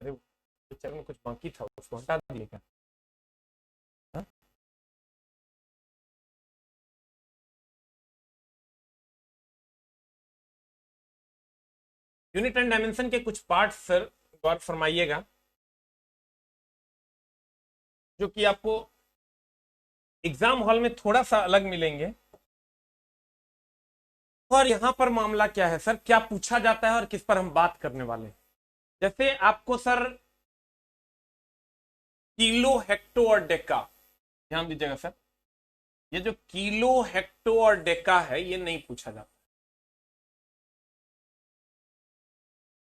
अरे पिक्चर में कुछ बाकी था, उसको हटा दिए क्या? हाँ? यूनिट एंड डायमेंशन के कुछ पार्ट सर गौर फरमाइएगा, जो कि आपको एग्जाम हॉल में थोड़ा सा अलग मिलेंगे। और यहां पर मामला क्या है सर, क्या पूछा जाता है और किस पर हम बात करने वाले हैं। जैसे आपको सर किलो, हेक्टो और डेका, ध्यान दीजिएगा सर, ये जो किलो, हेक्टो और डेका है ये नहीं पूछा जाता।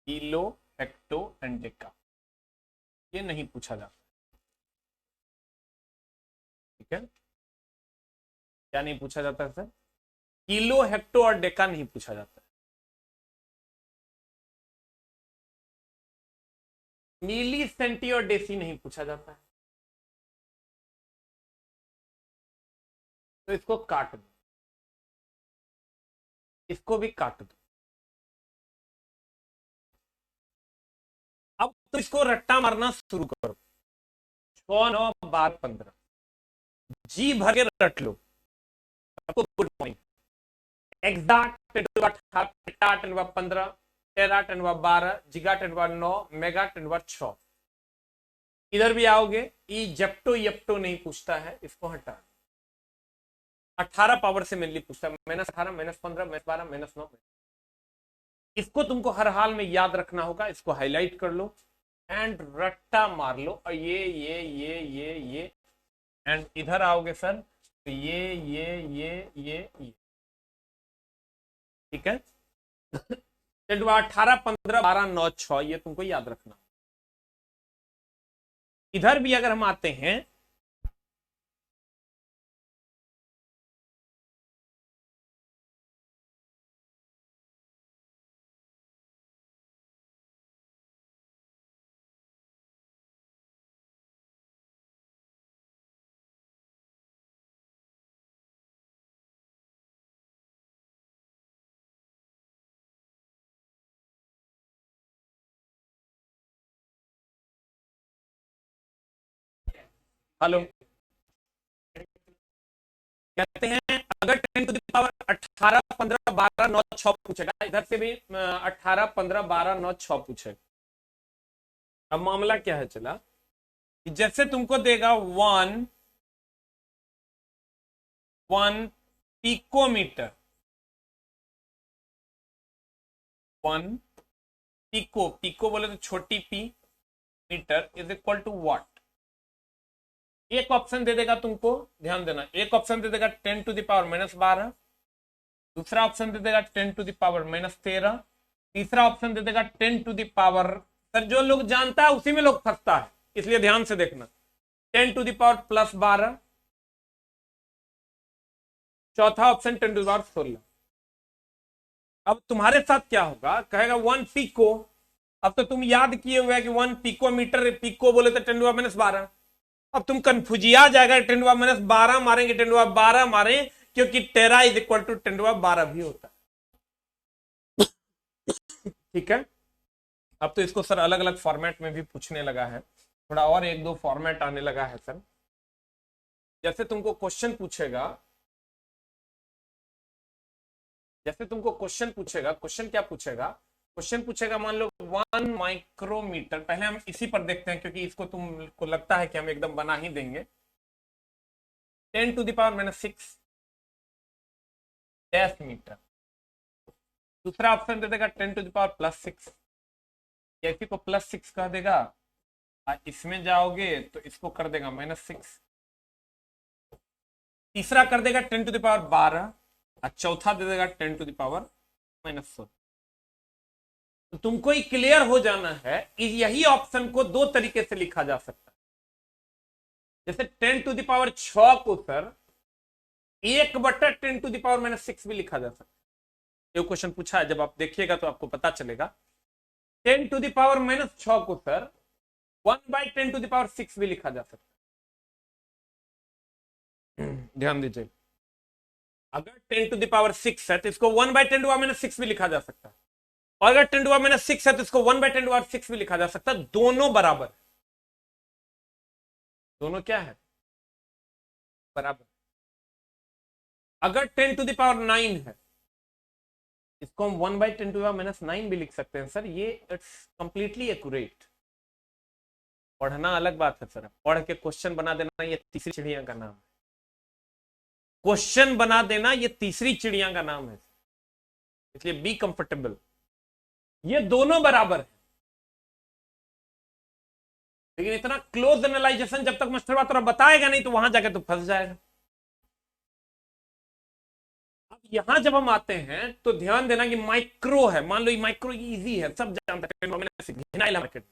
किलो, हेक्टो एंड डेका ये नहीं पूछा जाता। ठीक है, क्या नहीं पूछा जाता है सर? किलो, हेक्टो और डेका नहीं पूछा जाता है। मिली, सेंटी और डेसी नहीं पूछा जाता है। तो इसको काट दो, इसको भी काट दो। अब तो इसको रट्टा मारना शुरू करो। 6 9 12 15, जी भर के रट लो। आपको गुड मॉर्निंग। एग्जैक्ट 15, टेरा 12, जिगा 9, मेगा 6। इधर भी आओगे, ई जप्टो यप्टो नहीं पूछता है, इसको हटा। 18 पावर से मेनली पूछता है, -18, -15, -12, -9। इसको तुमको हर हाल में याद रखना होगा, इसको हाईलाइट कर लो एंड रट्टा मार लो। और ये एंड इधर आओगे सर तो ये। ठीक है, 18 15 12 9 6 ये तुमको याद रखना। इधर भी अगर हम आते हैं, हेलो, कहते हैं अगर 10 टू द पावर 18 15 12 9 6 पूछेगा, इधर से भी 18 15 12 9 6 पूछेगा। अब मामला क्या है चला, जैसे तुमको देगा 1 पिकोमीटर, 1 पिको, पिको बोले तो छोटी p, metre is equal to what. एक ऑप्शन दे देगा तुमको, ध्यान देना, एक ऑप्शन दे देगा 10 टू द पावर -12, दूसरा ऑप्शन दे देगा 10 टू द पावर -13, तीसरा ऑप्शन दे देगा 10 टू द पावर, सर जो लोग जानता है उसी में लोग फंसता है, इसलिए ध्यान से देखना, 10 टू द पावर +12, चौथा ऑप्शन 10 टू द पावर 16। अब तुम्हारे साथ क्या होगा, कहेगा 1 पिको। अब तो तुम याद किए हुए कि 1 पिकोमीटर, पिको बोले तो 10 टू द पावर -12। अब तुम कंफ्यूजिया जाएगा, 10 टू द पावर -12 मारेंगे, 10 टू द पावर 12 मारे, क्योंकि tera is equal to 10 to the power 12 भी होता है। ठीक है, अब तो इसको सर अलग अलग फॉर्मेट में भी पूछने लगा है, थोड़ा और एक दो फॉर्मेट आने लगा है सर। जैसे तुमको क्वेश्चन पूछेगा, क्वेश्चन क्या पूछेगा, क्वेश्चन पूछेगा मान लो 1 माइक्रोमीटर, पहले हम इसी पर देखते हैं क्योंकि इसको तुमको लगता है कि हम एकदम बना ही देंगे। 10 टू द पावर -6 डेसीमीटर। दूसरा ऑप्शन दे देगा 10 टू द पावर +6, इसी को +6 कह देगा, इसमें जाओगे तो इसको कर देगा -6, तीसरा कर देगा 10 टू द पावर 12, और चौथा दे देगा 10 टू द पावर -4। तो तुमको ही क्लियर हो जाना है, यही ऑप्शन को दो तरीके से लिखा जा सकता है। जैसे 10 टू द पावर 6 को सर 1/10 टू द पावर -6 भी लिखा जा सकता है। ये क्वेश्चन पूछा है, जब आप देखिएगा तो आपको पता चलेगा। 10 टू द पावर -6 को सर 1/10 टू द पावर 6 भी लिखा जा सकता है। ध्यान दीजिए, अगर 10 टू द पावर 6 है तो इसको 1/10 टू द पावर -6 भी लिखा जा सकता है। और अगर 10⁻⁶ है तो इसको 1/10⁻⁶ भी लिखा जा सकता है। दोनों बराबर, दोनों क्या है, बराबर। अगर 10⁹ है, इसको हम 1/10⁻⁹ भी लिख सकते हैं सर। ये इट्स कंप्लीटली एक्यूरेट। पढ़ना अलग बात है सर, पढ़ के क्वेश्चन बना देना ये तीसरी चिड़िया का नाम है। क्वेश्चन बना देना ये तीसरी चिड़िया का नाम है, इसलिए बी कंफर्टेबल। ये दोनों बराबर है, लेकिन इतना क्लोज एनालाइजेशन जब तक मास्टर बात बताएगा नहीं तो वहां जाके तो फंस जाएगा। अब यहां जब हम आते हैं तो ध्यान देना कि माइक्रो है, मान लो ये माइक्रो इजी है, सब जानते हैं, घिनाइला मार्केट।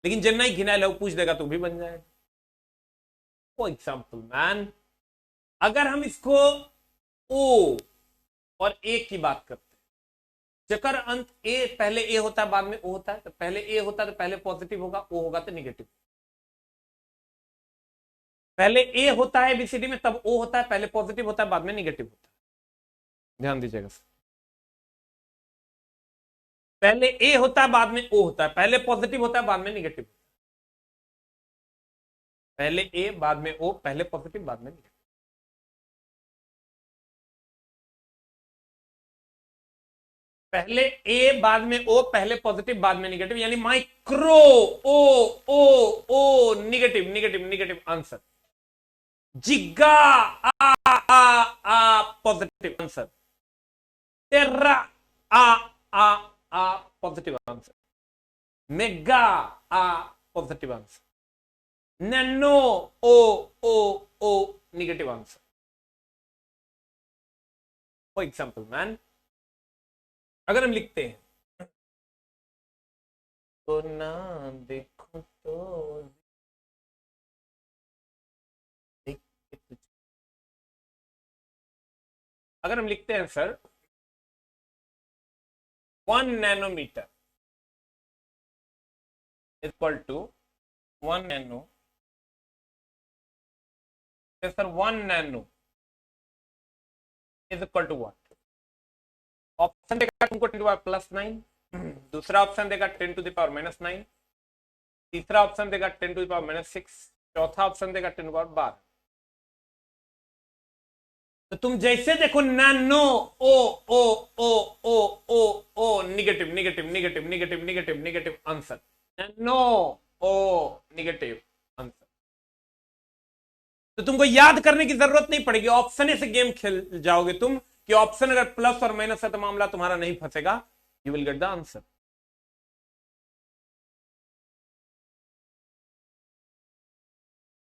लेकिन चेन्नई घिनाइला पूछ देगा तो भी बन जाएगा। फॉर एग्जाम्पल मैन, अगर हम इसको ओ और ए की बात करते हैं, चकर अंत ए, पहले ए होता है बाद में ओ होता है, तो पहले ए होता है तो पहले पॉजिटिव होगा, ओ होगा तो निगेटिव। पहले ए होता है एबीसीडी में तब ओ होता है, पहले पॉजिटिव होता है बाद में निगेटिव होता है। ध्यान दीजिएगा, पहले ए होता है बाद में ओ होता है, पहले पॉजिटिव होता है बाद में निगेटिव। पहले ए बाद में ओ, पहले पॉजिटिव बाद में निगेटिव। पहले ए बाद में ओ, पहले पॉजिटिव बाद में निगेटिव, यानी माइक्रो ओ ओ ओ negative negative negative answer. Giga आ आ पॉजिटिव आंसर। तेरा आ आ आ पॉजिटिव आंसर। मेगा आ पॉजिटिव आंसर। नैनो ओ ओ ओ negative answer. For example man, अगर हम लिखते हैं तो ना देखो तो देख के तुझे, अगर हम लिखते हैं sir 1 nanometre equal to 1 nano, sir 1 nano is equal to what? Option देगा तुमको 10⁻+9, दूसरा ऑप्शन देगा 10⁻⁻9, तीसरा ऑप्शन देगा 10⁻⁻6, चौथा ऑप्शन देगा 10⁻12। तो तुम जैसे देखो नैनो ओ ओ ओ ओ ओ ओ negative negative negative negative negative negative answer. Nano ओ निगेटिव आंसर। तो तुमको याद करने की जरूरत नहीं पड़ेगी, ऑप्शन से गेम खेल जाओगे तुम कि ऑप्शन अगर प्लस और माइनस है तो मामला तुम्हारा नहीं फंसेगा, you will get the answer.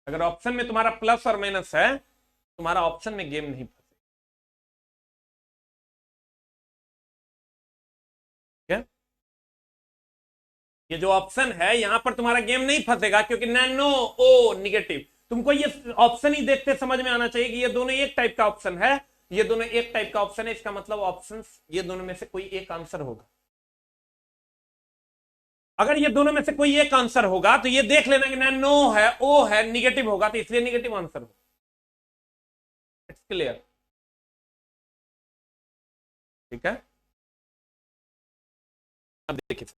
अगर ऑप्शन में तुम्हारा प्लस और माइनस है, तुम्हारा ऑप्शन में गेम नहीं फंसेगा। क्या ये जो ऑप्शन है यहां पर तुम्हारा गेम नहीं फंसेगा, क्योंकि नैनो ओ निगेटिव। तुमको ये ऑप्शन ही देखते समझ में आना चाहिए कि ये दोनों एक टाइप का ऑप्शन है, ये दोनों एक टाइप का ऑप्शन है, इसका मतलब ऑप्शन ये दोनों में से कोई एक आंसर होगा। अगर ये दोनों में से कोई एक आंसर होगा तो ये देख लेना कि नैनो है, ओ है, निगेटिव होगा तो इसलिए निगेटिव आंसर होगा। It's clear? ठीक है, अब देखिए,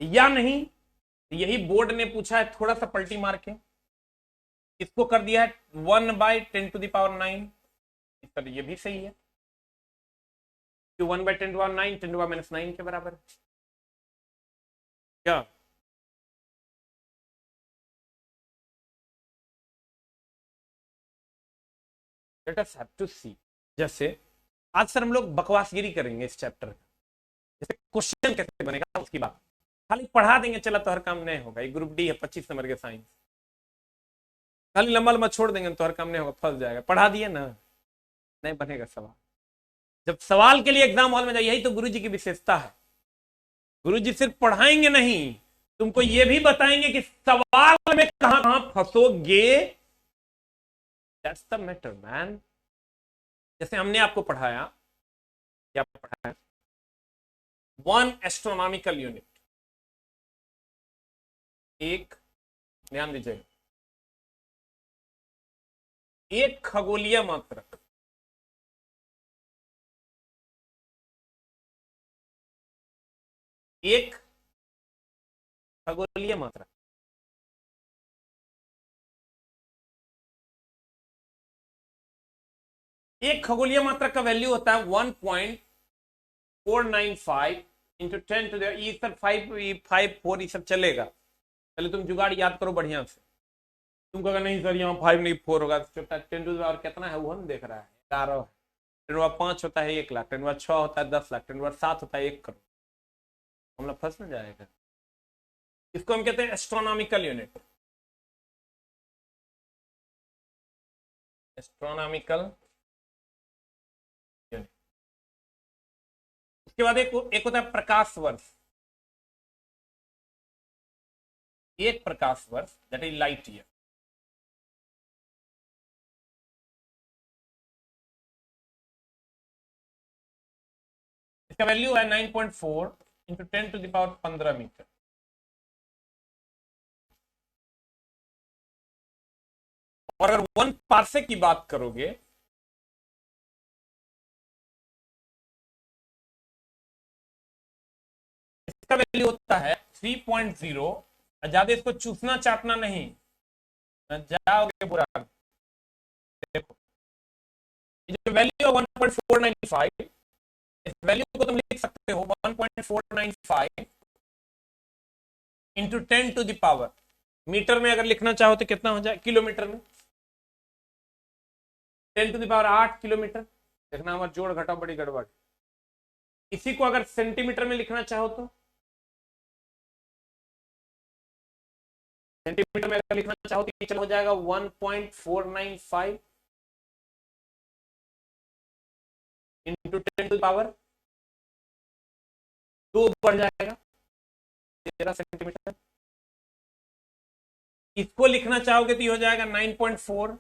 या नहीं, यही बोर्ड ने पूछा है, थोड़ा सा पलटी मार के इसको कर दिया है 1/10⁹ सर ये भी सही है, 1/10⁹ 10⁻⁻9 के बराबर है क्या? लेट अस हैव टू सी। जैसे आज सर हम लोग बकवासगिरी करेंगे इस चैप्टर का, जैसे क्वेश्चन कैसे बनेगा उसकी बात, खाली पढ़ा देंगे चला तो हर काम नहीं होगा। ये ग्रुप डी है 25 नंबर के साइंस, खाली लंबा लंबा छोड़ देंगे तो हर काम नहीं होगा, फंस जाएगा। पढ़ा दिए ना, नहीं बनेगा सवाल। जब सवाल के लिए एग्जाम हॉल में जाए, यही तो गुरु जी की विशेषता है। गुरु जी सिर्फ पढ़ाएंगे नहीं, तुमको ये भी बताएंगे कि सवाल में कहां कहां फंसोगे। That's the matter man. जैसे हमने आपको पढ़ाया, क्या पढ़ाया? 1 एस्ट्रोनॉमिकल यूनिट, एक, ध्यान दीजिएगा, एक खगोलीय मात्रक। एक खगोलीय मात्रा, एक खगोलीय मात्रा का वैल्यू होता है 1.495 इंटू 10 टू द, ये सब 5 4 ये सब चलेगा। पहले तुम जुगाड़ याद करो बढ़िया से। तुम कहोगे नहीं सर यहाँ 5 नहीं 4 होगा, छोटा 10 टू द पावर कितना है वो हम देख रहा है, 11 है। 10 होता है 1 लाख, 10 होता है 10 लाख, 10 होता है 1 करोड़। हम लोग फंस में जाएगा। इसको हम कहते हैं एस्ट्रोनॉमिकल यूनिट। Astronomical unit. उसके बाद एक होता है प्रकाश वर्ष। एक प्रकाश वर्ष दैट इज लाइट ईयर। इसका वैल्यू है 9.4 into 10 to the power 15 metre. और अगर 1 पार्सेक की बात करोगे, इसका वैल्यू होता है 3.0। ज्यादा इसको चूसना चाटना नहीं, जाओगे बुरा। देखो ये जो वैल्यू है 1.495, इस वैल्यू को तुम लिख सकते हो 1.495 into 10 to the power. Metre में अगर लिखना चाहो तो कितना हो जाए, किलोमीटर में 10 टू द पावर 8 किलोमीटर। देखना हमारा जोड़ घटा बड़ी गड़बड़। इसी को अगर सेंटीमीटर में लिखना चाहो तो, सेंटीमीटर में अगर लिखना चाहो तो चलो हो जाएगा 1.495 इंटू 10 टू द पावर 2 बढ़ जाएगा 13 सेंटीमीटर। इसको लिखना चाहोगे तो ये हो जाएगा 9.4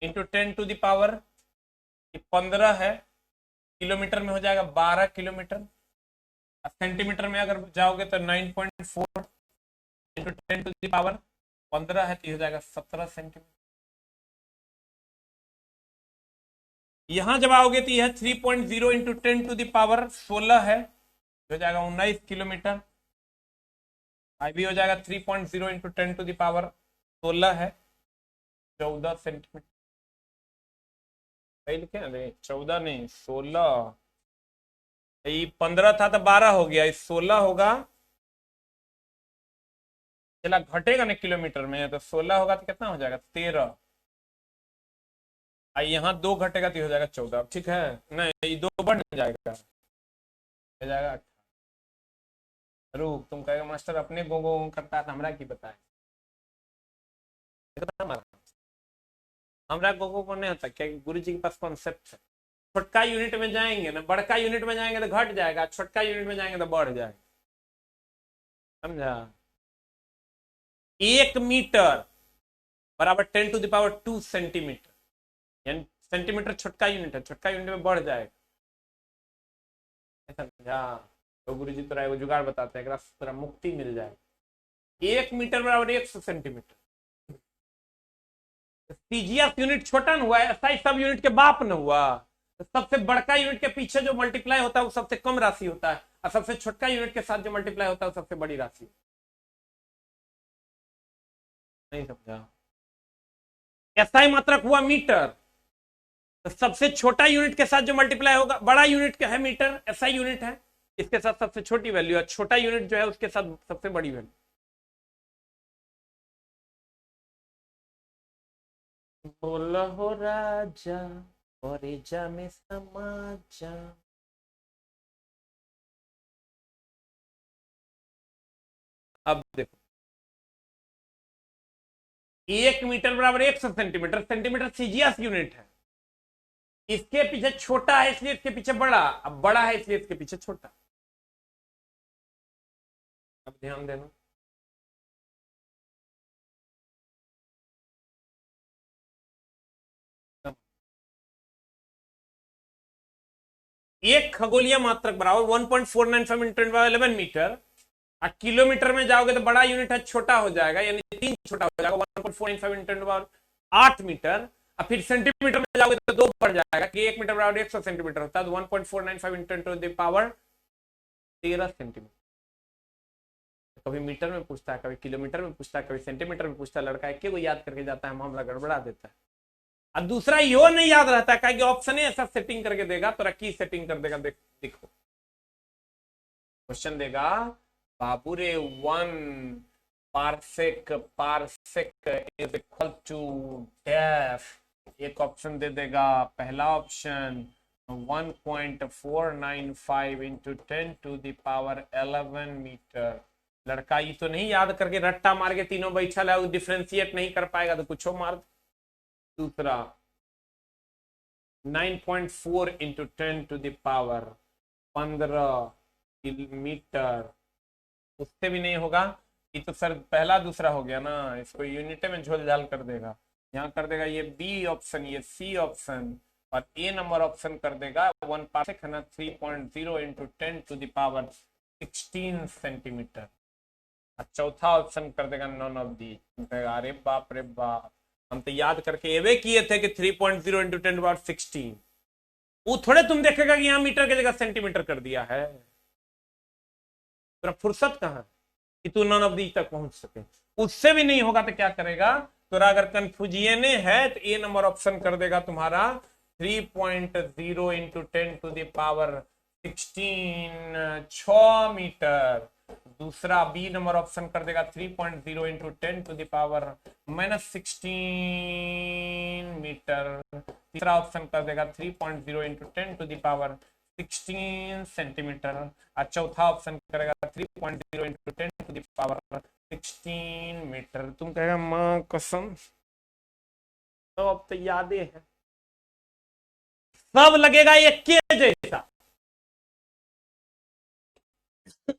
इंटू 10 टू द पावर 15 है, किलोमीटर में हो जाएगा 12 किलोमीटर। सेंटीमीटर में अगर जाओगे तो 9.4 इंटू 10 टू द पावर 15 है, तो हो जाएगा 17 सेंटीमीटर। यहां जब आओगे तो यह 3.0 इंटू 10 टू द पावर 16 है, हो जाएगा 19 किलोमीटर। आई भी हो जाएगा 3.0 इंटू 10 टू द पावर 16 है, 14 सेंटीमीटर। सही लिखे ना, 14 नहीं 16। ये 15 था तो 12 हो गया, इस 16 होगा। चला घटेगा ना किलोमीटर में, तो 16 होगा तो कितना हो जाएगा 13। यहाँ 2 घटेगा तो हो जाएगा 14। ठीक है, नहीं 2 बढ़ जाएगा, हो जाएगा। रुक, तुम कहेगा मास्टर अपने गो गो करता है, हमरा की बताए। हमरा गो गो को नहीं होता क्या, गुरु जी के पास कॉन्सेप्ट है। छोटका यूनिट में जाएंगे ना, बड़का यूनिट में जाएंगे तो घट जाएगा, छोटका यूनिट में जाएंगे तो बढ़ जाएगा। समझा? 1 मीटर बराबर 10 टू द पावर 2 सेंटीमीटर, यानी सेंटीमीटर छोटका यूनिट है, छोटका यूनिट में बढ़ जाएगा। समझा? तो गुरु जी तो जुगाड़ बताते हैं, तेरा मुक्ति मिल जाए। 1 मीटर बराबर 100 सेंटीमीटर। सीजीएस यूनिट छोटा न हुआ, एसआई सब यूनिट के बाप न हुआ। तो सबसे बड़का यूनिट के पीछे जो मल्टीप्लाई होता है वो सबसे कम राशि होता है, और सबसे छोटका यूनिट के साथ जो मल्टीप्लाई होता है वो सबसे बड़ी राशि। नहीं समझा? एसआई मात्रक हुआ मीटर, तो सबसे छोटा यूनिट के साथ जो मल्टीप्लाई होगा, बड़ा यूनिट क्या है मीटर, एसआई यूनिट है, इसके साथ सबसे छोटी वैल्यू है, छोटा यूनिट जो है उसके साथ सबसे बड़ी वैल्यू। बोला हो राजा और जा में समा जा। अब देखो 1 मीटर बराबर 100 सेंटीमीटर, सेंटीमीटर सीजीएस यूनिट है। इसके पीछे छोटा है इसलिए इसके पीछे बड़ा, अब बड़ा है इसलिए इसके पीछे छोटा। अब ध्यान देना, एक खगोलीय मात्रक बराबर 1.495 इंटू 11 मीटर। और किलोमीटर में जाओगे तो बड़ा यूनिट है, छोटा हो जाएगा, यानी 3 छोटा हो जाएगा, 1.495 इंटू 8 मीटर। और फिर सेंटीमीटर में जाओगे तो 2 बढ़ जाएगा कि 1 मीटर बराबर 100 सेंटीमीटर होता है, तो 1.495 इंटू द पावर 13 सेंटीमीटर। कभी मीटर में पूछता है, कभी किलोमीटर में पूछता है, कभी सेंटीमीटर में पूछता है। लड़का एक को याद करके जाता है, मामला गड़बड़ा देता है। और दूसरा यो नहीं याद रहता है कि ऑप्शन ऐसा सेटिंग करके देगा तो रखी सेटिंग कर देगा। देखो क्वेश्चन देगा, बाबूरे 1 पारसेक इज इक्वल टू डेफ। एक ऑप्शन दे देगा, पहला ऑप्शन 1.495 इंटू 10⁻11 मीटर। लड़का ये तो नहीं याद करके रट्टा मार के तीनों बैठा है, डिफ्रेंशिएट नहीं कर पाएगा तो कुछ मार। दूसरा 9.4 इंटू 10⁻15 मीटर, उससे भी नहीं होगा। ये तो सर पहला दूसरा हो गया ना, इसको यूनिट में झोल झाल कर देगा। यहाँ कर देगा ये बी ऑप्शन, ये सी ऑप्शन, और ए नंबर ऑप्शन कर देगा 1 पारसेक है ना, 3.0 इंटू 10⁻16 सेंटीमीटर। चौथा ऑप्शन कर देगा नॉन ऑफ दी। अरे बाप रे बाप, हम तो याद करके एवे किए थे कि 3.0 इंटू 10⁻16। वो थोड़े तुम देखेगा कि यहाँ मीटर की जगह सेंटीमीटर कर दिया है। तो फुर्सत कहाँ कि तू नॉन ऑफ दी तक पहुंच सके। उससे भी नहीं होगा तो क्या करेगा, तो अगर कंफ्यूजन है तो ए नंबर ऑप्शन कर देगा तुम्हारा 3.0 इंटू 10⁻16 6 मीटर। दूसरा बी नंबर ऑप्शन कर देगा 3.0 इंटू 10⁻16 मीटर। तीसरा ऑप्शन कर देगा 3.0 इंटू 10⁻16 सेंटीमीटर। और चौथा ऑप्शन करेगा 3.0 इंटू 10⁻16 मीटर। तुम कहेगा मां कसम, तो अब तो यादें है, सब लगेगा एक के जैसा।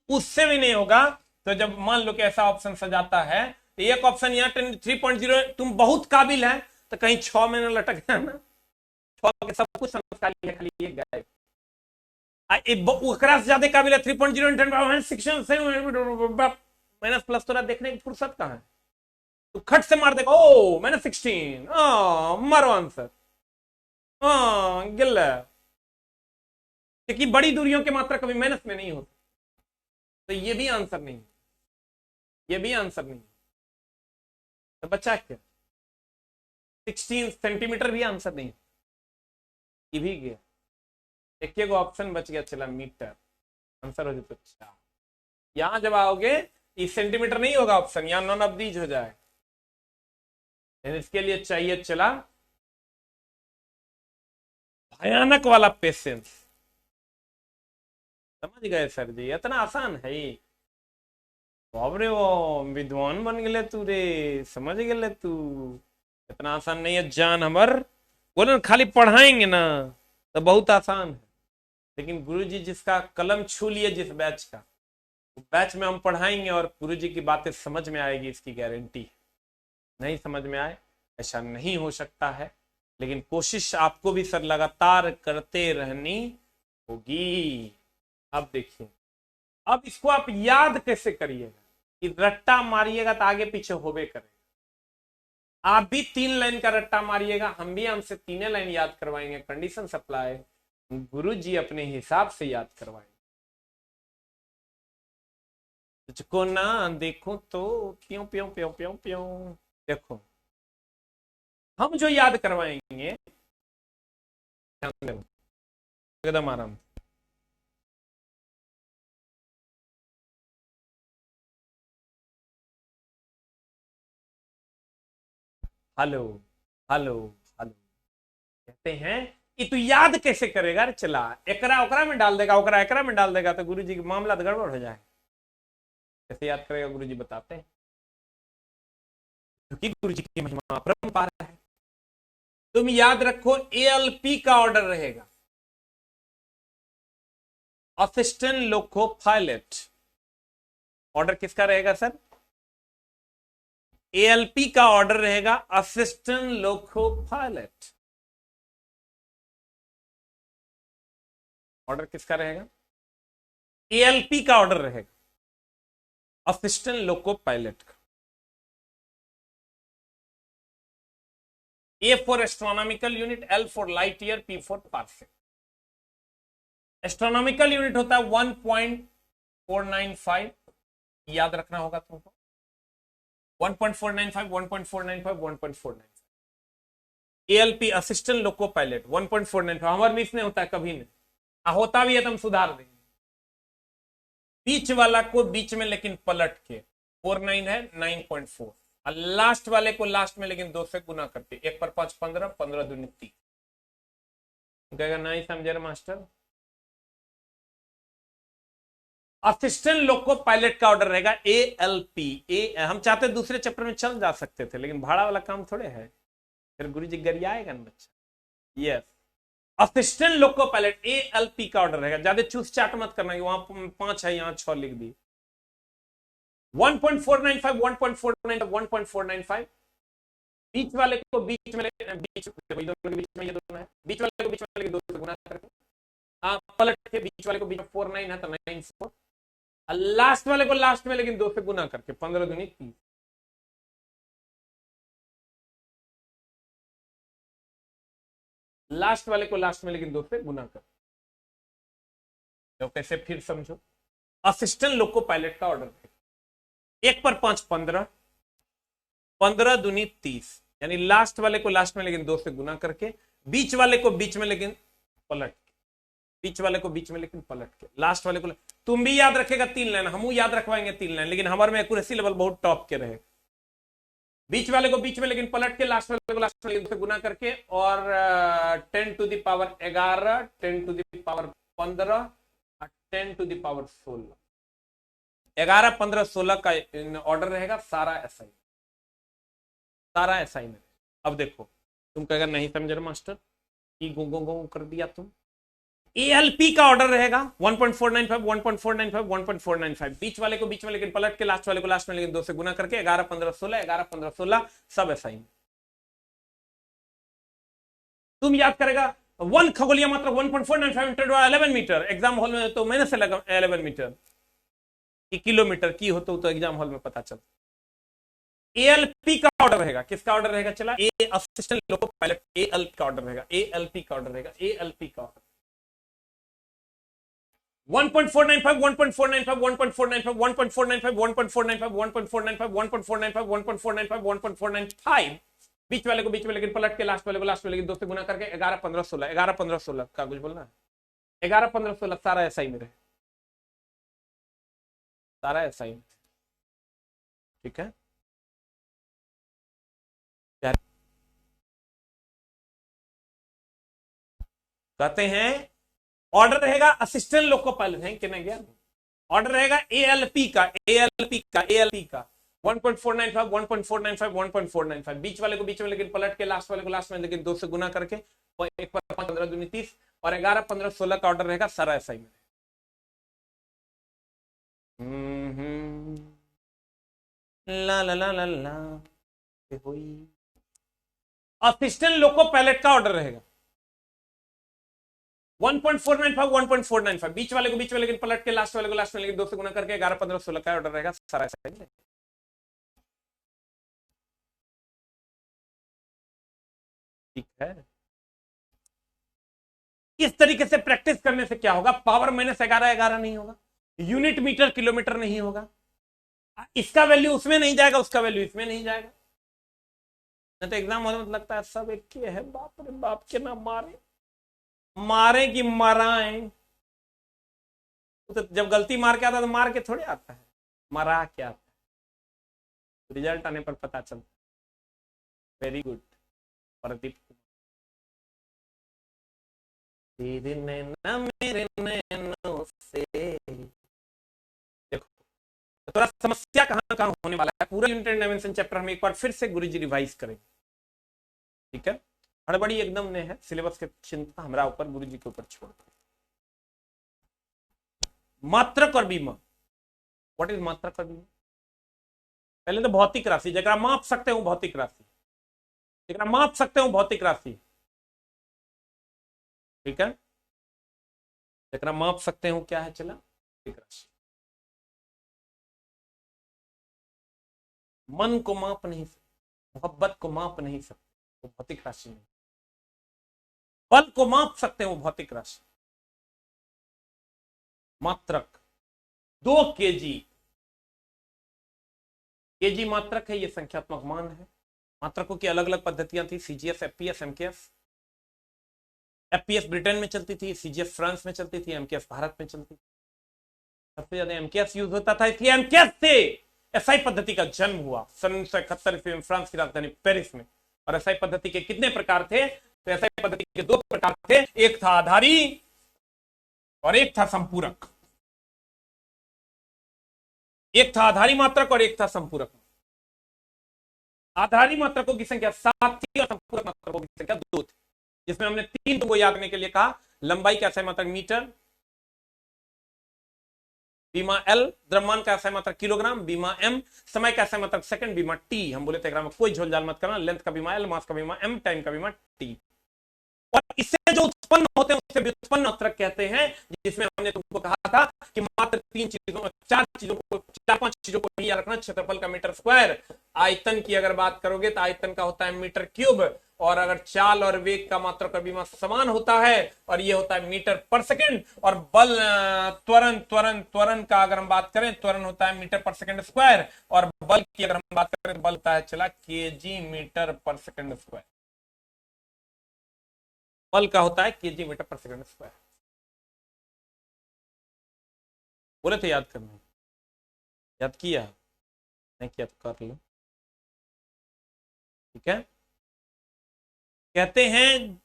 उससे भी नहीं होगा। तो जब मान लो कि ऐसा ऑप्शन सजाता है, तो एक ऑप्शन यहाँ 3.0 तुम बहुत काबिल है तो कहीं 6 में न लटक जाना। 6 के सब कुछ समझदारी है, खाली ये गायब। से ज्यादा काबिल है 3.0 माइनस प्लस, थोड़ा देखने की फुर्सत कहां है। तो खट से मार देगा, ओ -16, मारो आंसर, गिल। क्योंकि बड़ी दूरियों की मात्रा कभी माइनस में नहीं होती, तो ये भी आंसर नहीं, ये भी आंसर नहीं। तो बचा क्या, 16 सेंटीमीटर भी आंसर नहीं, ये भी गया। एक ऑप्शन बच गया, चला मीटर आंसर हो जाए तो अच्छा। यहां जब आओगे इस सेंटीमीटर नहीं होगा ऑप्शन, यहां नॉन ऑफ दीज हो जाए। इसके लिए चाहिए चला भयानक वाला पेशेंस। समझ गए सर जी, इतना आसान है ये। बाबरे वो विद्वान बन गए तू रे, समझ गए तू। इतना आसान नहीं है जान हमर, बोले खाली पढ़ाएंगे ना तो बहुत आसान है। लेकिन गुरुजी जिसका कलम छू लिए जिस बैच का, बैच में हम पढ़ाएंगे और गुरुजी की बातें समझ में आएगी, इसकी गारंटी। नहीं समझ में आए ऐसा नहीं हो सकता है, लेकिन कोशिश आपको भी सर लगातार करते रहनी होगी। अब देखिए, अब इसको आप याद कैसे करिएगा कि रट्टा मारिएगा तो आगे पीछे होबे करेगा। आप भी 3 लाइन का रट्टा मारिएगा, हम भी हमसे 3 लाइन याद करवाएंगे। कंडीशन सप्लाई गुरुजी अपने हिसाब से याद करवाएंगे। तुझको ना देखो तो प्यों प्यों प्यों प्यों प्यों। देखो हम जो याद करवाएंगे एकदम आराम। हेलो हेलो हेलो कहते हैं कि तू याद कैसे करेगा। चला एकरा ओकरा में डाल देगा, ओकरा एकरा में डाल देगा तो गुरुजी का मामला तो गड़बड़ हो जाए। कैसे याद करेगा गुरुजी बताते हैं, क्योंकि गुरुजी की महिमा अपरंपार है। तुम याद रखो एएलपी का ऑर्डर रहेगा, असिस्टेंट लोको पायलट। ऑर्डर किसका रहेगा सर, एएलपी का ऑर्डर रहेगा असिस्टेंट लोको पायलट। ऑर्डर किसका रहेगा, एएलपी का ऑर्डर रहेगा असिस्टेंट लोको पायलट का। A for astronomical unit, L for light year, P for parsec. Astronomical unit होता है 1.495, याद रखना होगा तुमको। 1.495 1.495 1.495 एएलपी असिस्टेंट लोको पायलट 1.495 हमारे मिस नहीं होता है कभी नहीं, होता भी है तो हम सुधार देंगे। बीच वाला को बीच में लेकिन पलट के 49 है 9.4 और लास्ट वाले को लास्ट में लेकिन 2 से गुना करके 1 पर 5 15 15 दूनी 30 कहेगा नहीं समझे मास्टर। असिस्टेंट लोको पायलट का ऑर्डर रहेगा एएलपी। हम चाहते दूसरे चैप्टर में चल जा सकते थे लेकिन भाड़ा वाला काम थोड़े है, फिर गुरु जी गरियाएगा ना बच्चा। Yes assistant loco pilot ALP का ऑर्डर रहेगा। ज्यादा चूस चाट मत करना, वहां 5 है यहाँ 6 लिख दी। 1.495 1.495 1.495 बीच वाले को बीच में बीच दोनों के बीच में ये दोनों है, बीच वाले को बीच में 2 से गुना करके पलट के बीच वाले को बीच में 49 है तो 94 लास्ट वाले को लास्ट में लेकिन 2 से गुना करके 15 दूनी 30 लास्ट वाले को लास्ट में लेकिन 2 से गुना कर। तो कैसे फिर समझो, असिस्टेंट लोको पायलट का ऑर्डर है 1 पर 5 15 15 दूनी 30 यानी लास्ट वाले को लास्ट में लेकिन 2 से गुना करके बीच वाले को बीच में लेकिन पलट के, बीच वाले को बीच में लेकिन पलट के लास्ट वाले को तुम भी याद रखेगा 3 लाइन, हम याद रखवाएंगे 3 लाइन लेकिन हमारे में एक्यूरेसी लेवल बहुत टॉप के रहे। बीच वाले को बीच में लेकिन पलट के लास्ट वाले को लास्ट में से गुना करके और 10 to the power 11 10 to the power 15 10 to the power 16 11 15 16 का ऑर्डर रहेगा सारा एसआई में। अब देखो तुम कहेगा नहीं समझ रहे मास्टर की गो गो गो कर दिया तुम। एएलपी का ऑर्डर रहेगा 1.495 1.495 1.495 बीच वाले को बीच में लेकिन पलट के लास्ट वाले को लास्ट में लेकिन 2 से गुना करके 11 15 16 11 15 16 सब एसआई में। तुम याद करेगा 1 खगोलीय मात्रा 1.495 इंटू 11 मीटर एग्जाम हॉल में तो मैंने से लगा 11 मीटर की किलोमीटर की हो तो एग्जाम हॉल में पता चलता। एएलपी का ऑर्डर रहेगा, किसका ऑर्डर रहेगा चला ए असिस्टेंट लोको पायलट एएलपी का ऑर्डर रहेगा, एएलपी का ऑर्डर रहेगा, एएलपी का ऑर्डर 1.495 1.495 1.495 1.495 1.495 1.495 1.495 1.495 1.495 बीच वाले को बीच में लेकिन पलट के लास्ट वाले को लास्ट में लेकिन 2 से गुना करके 11 15 16 11 15 16 का कुछ बोलना है 11 15 16 सारा एसआई में रहे, सारा एसआई में। ठीक है कहते हैं ऑर्डर रहेगा असिस्टेंट लोको पायलट है कि नहीं गया ऑर्डर रहेगा एएलपी का 1.495 1.495 1.495 बीच वाले को बीच में लेकिन पलट के लास्ट वाले को लास्ट में लेकिन 2 से गुना करके 1 पर 5 15 दूनी 30 और 11 15 16 का ऑर्डर रहेगा सारा एसआई में। ला ला ला ला ला असिस्टेंट लोको पायलट का ऑर्डर रहेगा 1.495 1.495 बीच वाले को बीच में लेकिन पलट के लास्ट वाले को लास्ट में लेकिन 2 से गुना करके 11 15 16 का ऑर्डर रहेगा सारा एसआई में। ठीक है इस तरीके से प्रैक्टिस करने से क्या होगा, पावर माइनस 11 11 नहीं होगा, यूनिट मीटर किलोमीटर नहीं होगा, इसका वैल्यू उसमें नहीं जाएगा उसका वैल्यू इसमें नहीं जाएगा। नहीं तो एग्जाम हॉल में लगता है सब एक ही है, बाप रे बाप के ना मारे कि मराएं, तो जब गलती मार के आता तो मार के थोड़े आता है, मरा के आता है, रिजल्ट आने पर पता चलता। वेरी गुड प्रदीप तेरे नैना मेरे नैनों से। देखो थोड़ा समस्या कहां कहां होने वाला है, पूरा यूनिट एंड डायमेंशन चैप्टर हम एक बार फिर से गुरुजी रिवाइज करेंगे। ठीक है हड़बड़ी एकदम ने है, सिलेबस के चिंता हमारा ऊपर गुरुजी के ऊपर छोड़। मात्रक और बीमा, व्हाट इज मात्रक और बीमा? पहले तो भौतिक राशि जरा माप सकते हो, भौतिक राशि जरा माप सकते हो, भौतिक राशि। ठीक है जरा माप सकते हो क्या है चला भौतिक राशि। मन को माप नहीं सकते, मोहब्बत को माप नहीं सकते वो भौतिक राशि नहीं। बल को माप सकते हो भौतिक राशि। मात्रक 2 kg केजी मात्रक है, ये संख्यात्मक मान है। मात्रकों की अलग अलग पद्धतियां थी, CGS, FPS, MKS. FPS Britain में चलती थी, सीजीएस फ्रांस में चलती थी, एमकेएस भारत में चलती थी। सबसे ज्यादा एमकेएस यूज होता था, इसलिए एमकेएस से एसआई पद्धति का जन्म हुआ सन 1971 में फ्रांस की राजधानी पेरिस में। और एसआई पद्धति के कितने प्रकार थे? तो एसआई पद्धति के दो प्रकार थे, एक था आधारी और एक था संपूरक। एक था आधारी मात्रक और एक था संपूरक। आधारी मात्रकों की संख्या 7 थी और संपूरक मात्रकों की संख्या 2 थी, जिसमें हमने 3 तुमको याद करने के लिए कहा। लंबाई का एसआई मात्रक मीटर, बीमा एल, द्रव्यमान का एसआई मात्रक किलोग्राम, बीमा एम, समय का एसआई मात्रक सेकंड, बीमा टी। हम बोले थे में कोई झोलझाल मत करना, लेंथ का बीमा एल, मास का बीमा एम, टाइम का बीमा टी। और इससे जो उत्पन्न होते हैं उसे व्युत्पन्न मात्रक कहते हैं, जिसमें हमने तुमको कहा था कि मात्र 4 चीजों 5 चीजों को याद रखना। क्षेत्रफल का मीटर स्क्वायर, आयतन की अगर बात करोगे तो आयतन का होता है मीटर क्यूब, और अगर चाल और वेग का मात्रक और बीमा समान होता है और ये होता है मीटर पर सेकंड। और बल त्वरण का अगर हम बात करें, त्वरण होता है मीटर पर सेकंड स्क्वायर, और बल की अगर हम बात करें तो बल होता है चला केजी मीटर पर सेकंड स्क्वायर। बल का होता है केजी मीटर पर सेकंड स्क्वायर। बोले थे याद करना, याद किया नहीं किया तो कर लो, ठीक है। कहते हैं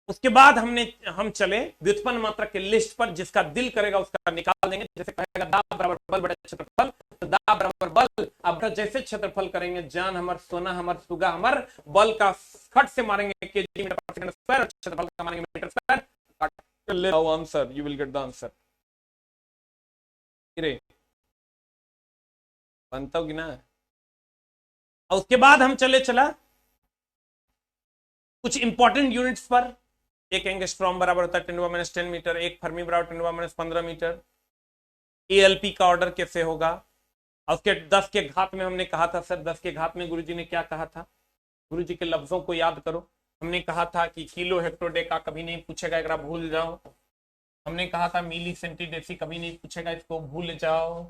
उसके बाद हम चले व्युत्पन्न मात्रक के लिस्ट पर, जिसका दिल करेगा उसका निकाल देंगे। जैसे कहेगा दाब बराबर बल बड़ा क्षेत्रफल, तो दाब बराबर बल। अब जैसे क्षेत्रफल करेंगे, जान हमर, सोना हमर, सुगा हमर, बल का खट से मारेंगे केजी मीटर पर सेकंड स्क्वायर, क्षेत्रफल का मारेंगे मीटर स्क्वायर। ले आओ answer, you will get the answer. बनता होगी ना। और उसके बाद हम चला कुछ इंपॉर्टेंट यूनिट्स पर। एक एंगस्ट्रॉम बराबर होता है 10⁻⁻10 मीटर, एक फर्मी बराबर 10⁻⁻15 मीटर। एएलपी का ऑर्डर कैसे होगा? और उसके 10 के घात में हमने कहा था, सर 10 के घात में गुरुजी ने क्या कहा था? गुरुजी के लफ्जों को याद करो। हमने कहा था कि किलो हेक्टोडेका कभी नहीं पूछेगा, अगर आप भूल जाओ। हमने कहा था मिली सेंटीडेसी कभी नहीं पूछेगा, इसको भूल जाओ।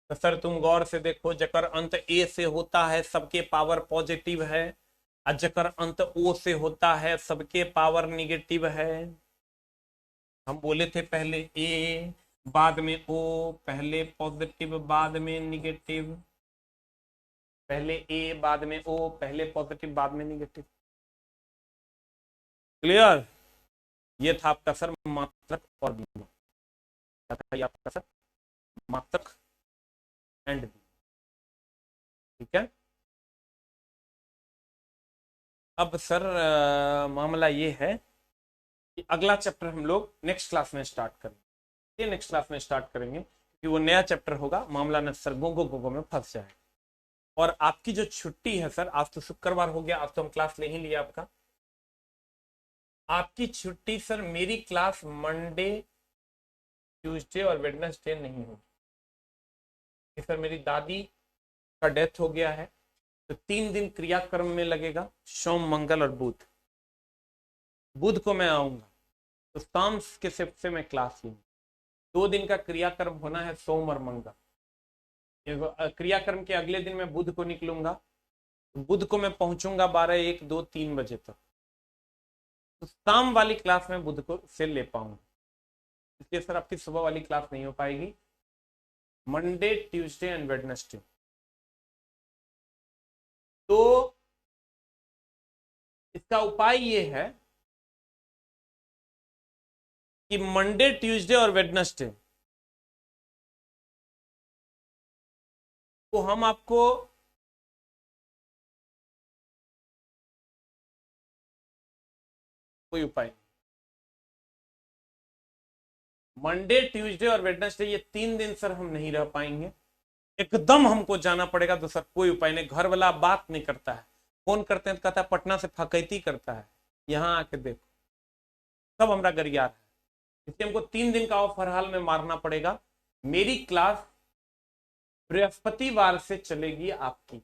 तो सर तुम गौर से देखो, जकर अंत ए से होता है सबके पावर पॉजिटिव है, और जकर अंत ओ से होता है सबके पावर निगेटिव है। हम बोले थे पहले ए बाद में ओ, पहले पॉजिटिव बाद में निगेटिव, पहले ए बाद में ओ, पहले पॉजिटिव बाद में निगेटिव। क्लियर? ये था आपका सर मात्रक और बीमा। क्या था ये आपका सर? मात्रक एंड बीमा, ठीक है। अब सर मामला ये है कि अगला चैप्टर हम लोग नेक्स्ट क्लास में स्टार्ट करेंगे। नेक्स्ट क्लास में स्टार्ट करेंगे कि वो नया चैप्टर होगा, मामला न सर गोगो में फंस जाए। और आपकी जो छुट्टी है सर, आज तो शुक्रवार हो गया, आज तो हम क्लास ले ही लिया आपका। आपकी छुट्टी सर, मेरी क्लास मंडे, ट्यूसडे और वेडनेसडे नहीं होगी सर। मेरी दादी का डेथ हो गया है, तो 3 दिन क्रियाक्रम में लगेगा, सोम मंगल और बुध। बुध को मैं आऊंगा, तो शाम के शिफ्ट से मैं क्लास लूंगा। 2 दिन का क्रियाक्रम होना है, सोम और मंगल। क्रियाक्रम के अगले दिन मैं बुध को निकलूंगा, बुध को मैं पहुंचूंगा 12, 1, 2, 3 बजे तक। तो शाम वाली क्लास में बुध को से ले पाऊंगा, इसलिए सर आपकी सुबह वाली क्लास नहीं हो पाएगी। Monday, Tuesday and Wednesday. तो इसका उपाय ये है कि मंडे, ट्यूसडे और वेडनेसडे को हम आपको कोई उपाय, मंडे, ट्यूसडे और वेडनेसडे ये 3 दिन सर हम नहीं रह पाएंगे, एकदम हमको जाना पड़ेगा। तो सर कोई उपाय नहीं, घर वाला बात नहीं करता है, फोन करते हैं तो कहता है पटना से फकैती करता है, यहाँ आके देखो सब हमारा गरियार है। इसलिए हमको 3 दिन का ऑफ हर हाल में मारना पड़ेगा। मेरी क्लास बृहस्पतिवार से चलेगी आपकी,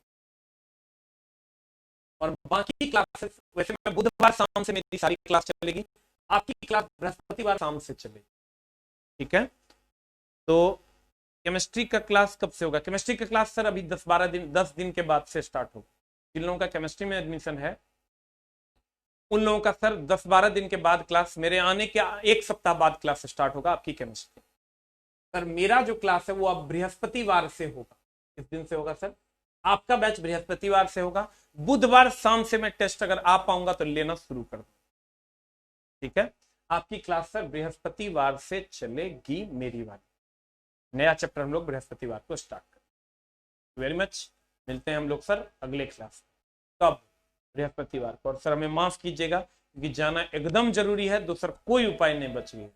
और बाकी क्लासेस वैसे मैं बुधवार शाम से मेरी सारी क्लास चलेगी, आपकी क्लास बृहस्पतिवार शाम से चलेगी, ठीक है। तो केमिस्ट्री का क्लास कब से होगा? केमिस्ट्री का क्लास सर अभी 10 दिन के बाद से स्टार्ट होगा। जिन लोगों का केमिस्ट्री में एडमिशन है उन लोगों का सर 10-12 दिन के बाद क्लास, मेरे आने के 1 सप्ताह बाद क्लास स्टार्ट होगा आपकी केमिस्ट्री। सर मेरा जो क्लास है वो अब बृहस्पतिवार से होगा। किस दिन से होगा सर? आपका बैच बृहस्पतिवार से होगा। बुधवार शाम से मैं टेस्ट अगर आ पाऊंगा तो लेना शुरू कर दूं। ठीक है, आपकी क्लास सर बृहस्पतिवार से चलेगी मेरी वाली। नया चैप्टर हम लोग बृहस्पतिवार को स्टार्ट करें। वेरी मच, मिलते हैं हम लोग सर अगले क्लास। कब? बृहस्पतिवार को। और सर हमें माफ कीजिएगा क्योंकि जाना एकदम जरूरी है, दूसरा कोई उपाय नहीं बच गया।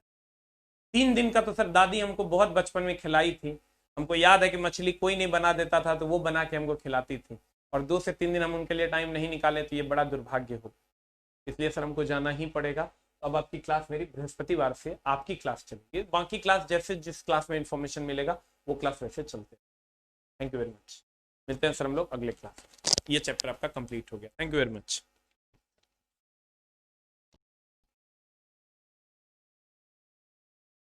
3 दिन का तो सर दादी हमको बहुत बचपन में खिलाई थी। हमको याद है कि मछली कोई नहीं बना देता था तो वो बना के हमको खिलाती थी, और 2 से 3 दिन हम उनके लिए टाइम नहीं निकाले तो ये बड़ा दुर्भाग्य हो। इसलिए सर हमको जाना ही पड़ेगा। अब आपकी क्लास मेरी बृहस्पतिवार से आपकी क्लास चलेगी। बाकी क्लास जैसे जिस क्लास में इंफॉर्मेशन मिलेगा वो क्लास वैसे चलते। Thank you very much. मिलते हैं सर हम लोग अगले क्लास। ये चैप्टर आपका कंप्लीट हो गया। Thank you very much.